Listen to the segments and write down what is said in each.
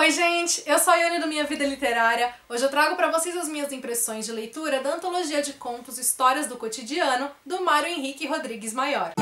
Oi gente, eu sou a Iane do Minha Vida Literária. Hoje eu trago pra vocês as minhas impressões de leitura da antologia de contos Histórias do Cotidiano, do Mário Henrique Rodrigues Maior.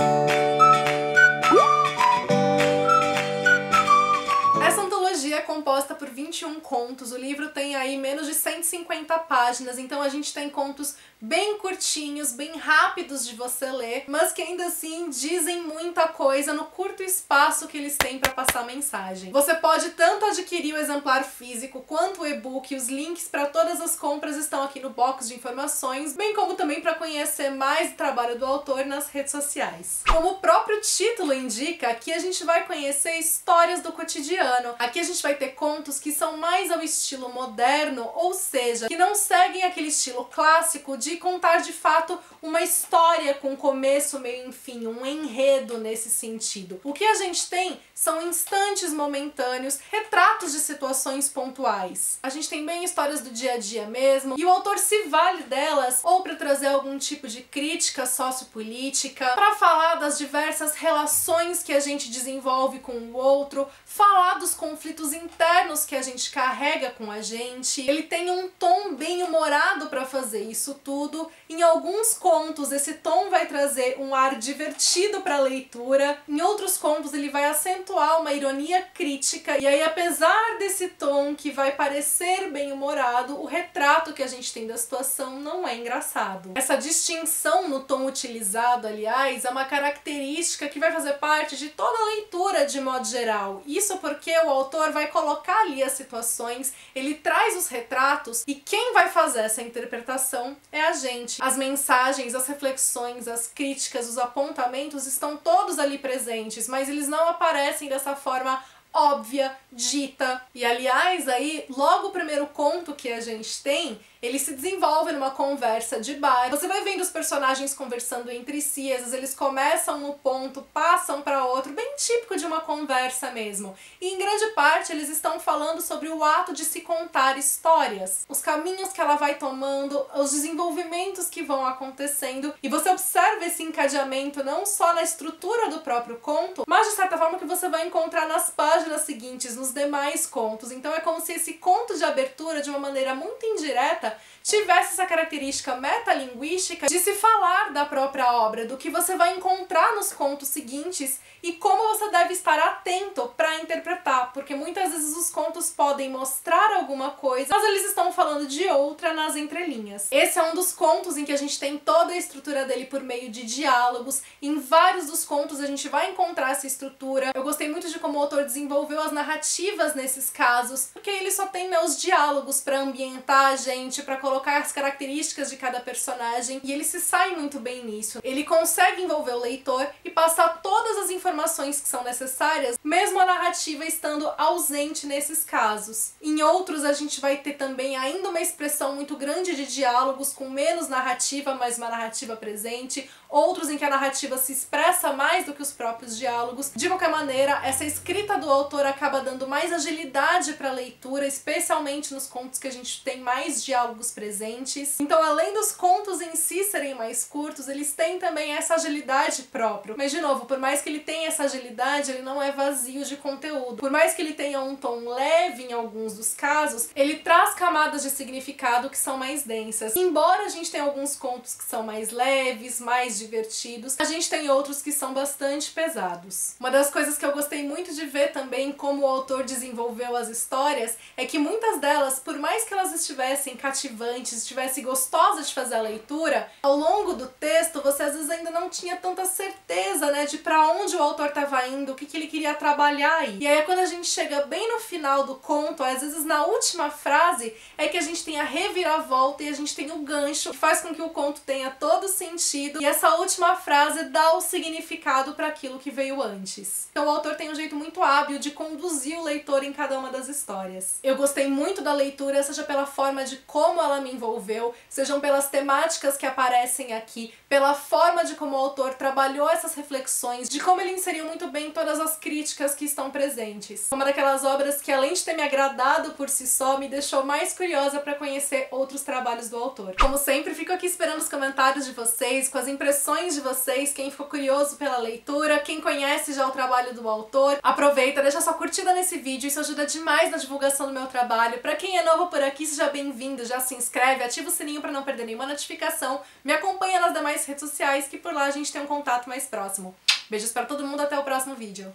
Essa antologia é composta por 21 contos, o livro tem aí menos de 150 páginas, então a gente tem contos bem curtinhos, bem rápidos de você ler, mas que ainda assim dizem muita coisa no curto espaço que eles têm para passar a mensagem. Você pode tanto adquirir o exemplar físico quanto o e-book, os links para todas as compras estão aqui no box de informações, bem como também para conhecer mais o trabalho do autor nas redes sociais. Como o próprio título indica, aqui a gente vai conhecer histórias do cotidiano. Aqui a gente vai ter contos que são mais ao estilo moderno, ou seja, que não seguem aquele estilo clássico de contar de fato uma história com começo, meio e fim, um enredo nesse sentido. O que a gente tem são instantes momentâneos, retratos de situações pontuais. A gente tem bem histórias do dia a dia mesmo, e o autor se vale delas ou para trazer algum tipo de crítica sociopolítica, para falar das diversas relações que a gente desenvolve com o outro, falar dos conflitos internos que a gente carrega com a gente. Ele tem um tom bem humorado para fazer isso tudo. Em alguns contos esse tom vai trazer um ar divertido para a leitura, em outros contos ele vai acentuar uma ironia crítica, e aí apesar desse tom que vai parecer bem humorado, o retrato que a gente tem da situação não é engraçado. Essa distinção no tom utilizado, aliás, é uma característica que vai fazer parte de toda a leitura de modo geral. Isso porque o autor vai colocar ali as situações, ele traz os retratos, e quem vai fazer essa interpretação é a gente. As mensagens, as reflexões, as críticas, os apontamentos estão todos ali presentes, mas eles não aparecem dessa forma óbvia, dita. E aliás, aí, logo o primeiro conto que a gente tem, ele se desenvolve numa conversa de bar. Você vai vendo os personagens conversando entre si, às vezes eles começam no ponto, passam para outro, bem típico de uma conversa mesmo. E em grande parte eles estão falando sobre o ato de se contar histórias, os caminhos que ela vai tomando, os desenvolvimentos que vão acontecendo, e você observa esse encadeamento não só na estrutura do próprio conto, mas de certa forma que você vai encontrar nas páginas seguintes, nos demais contos. Então é como se esse conto de abertura, de uma maneira muito indireta, tivesse essa característica metalinguística de se falar da própria obra, do que você vai encontrar nos contos seguintes e como você deve estar atento para interpretar, porque muitas vezes os contos podem mostrar alguma coisa, mas eles estão falando de outra nas entrelinhas. Esse é um dos contos em que a gente tem toda a estrutura dele por meio de diálogos. Em vários dos contos a gente vai encontrar essa estrutura. Eu gostei muito de como o autor desenvolveu as narrativas nesses casos, porque ele só tem, né, os diálogos para ambientar a gente, para colocar as características de cada personagem, e ele se sai muito bem nisso. Ele consegue envolver o leitor e passar todas as informações que são necessárias, mesmo a narrativa estando ausente nesses casos. Em outros a gente vai ter também ainda uma expressão muito grande de diálogos, com menos narrativa, mas uma narrativa presente. Outros em que a narrativa se expressa mais do que os próprios diálogos. De qualquer maneira, essa escrita do autor acaba dando mais agilidade para a leitura, especialmente nos contos que a gente tem mais diálogos presentes. Então, além dos contos em si serem mais curtos, eles têm também essa agilidade própria. Mas, de novo, por mais que ele tenha essa agilidade, ele não é vazio de conteúdo. Por mais que ele tenha um tom leve em alguns dos casos, ele traz camadas de significado que são mais densas. Embora a gente tenha alguns contos que são mais leves, mais divertidos, a gente tem outros que são bastante pesados. Uma das coisas que eu gostei muito de ver também como o autor desenvolveu as histórias é que muitas delas, por mais que elas estivessem cativantes, estivessem gostosas de fazer a leitura, ao longo do texto você às vezes ainda não tinha tanta certeza, né, de pra onde o autor estava indo, o que ele queria trabalhar aí. E aí quando a gente chega bem no final do conto, às vezes na última frase, é que a gente tem a reviravolta e a gente tem o gancho, que faz com que o conto tenha todo sentido, e essa última frase dá o significado para aquilo que veio antes. Então o autor tem um jeito muito hábil de conduzir o leitor em cada uma das histórias. Eu gostei muito da leitura, seja pela forma de como ela me envolveu, sejam pelas temáticas que aparecem aqui, pela forma de como o autor trabalhou essas reflexões, de como ele inseriu muito bem todas as críticas que estão presentes. Uma daquelas obras que, além de ter me agradado por si só, me deixou mais curiosa para conhecer outros trabalhos do autor. Como sempre, fico aqui esperando os comentários de vocês, com as impressões de vocês, quem ficou curioso pela leitura, quem conhece já o trabalho do autor. Aproveita, para deixar sua curtida nesse vídeo, isso ajuda demais na divulgação do meu trabalho. Pra quem é novo por aqui, seja bem-vindo, já se inscreve, ativa o sininho para não perder nenhuma notificação, me acompanha nas demais redes sociais, que por lá a gente tem um contato mais próximo. Beijos para todo mundo, até o próximo vídeo.